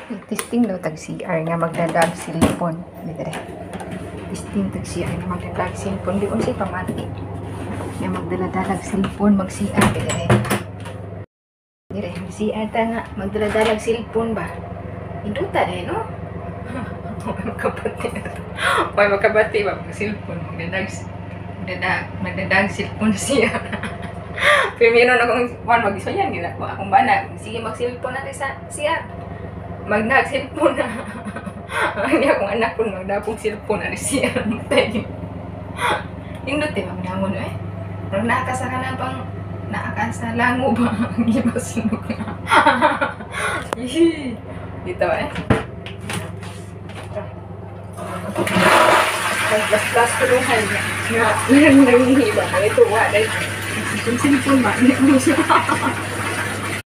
Testing daw tag CR nga magdadag silipon. Dire. Testing tag CR nga magdadag silipon. Di unsay pamati. Nga magdala-dalag silipon mag CR dire. Dire, CR ta nga magdala-dalag silipon ba. Induta dai no. Magkabati na to. Magkabati ba mag silipon magdadag silipon siya. Pimino na kung mag-isoyan ginagawa akong bana. Sige mag-silipon na sa CR. Mag-silpon na. Hindi akong anak ko magdapong silpon na rin siya. Indot eh, magdangon eh. Pero nakakasa ka na pang nakakasa lango ba? Ang imasinok na. Dito eh. Plus tulungan niya. Nga, nangihiba. Ito, wala. Silpon ba? Hindi ko siya.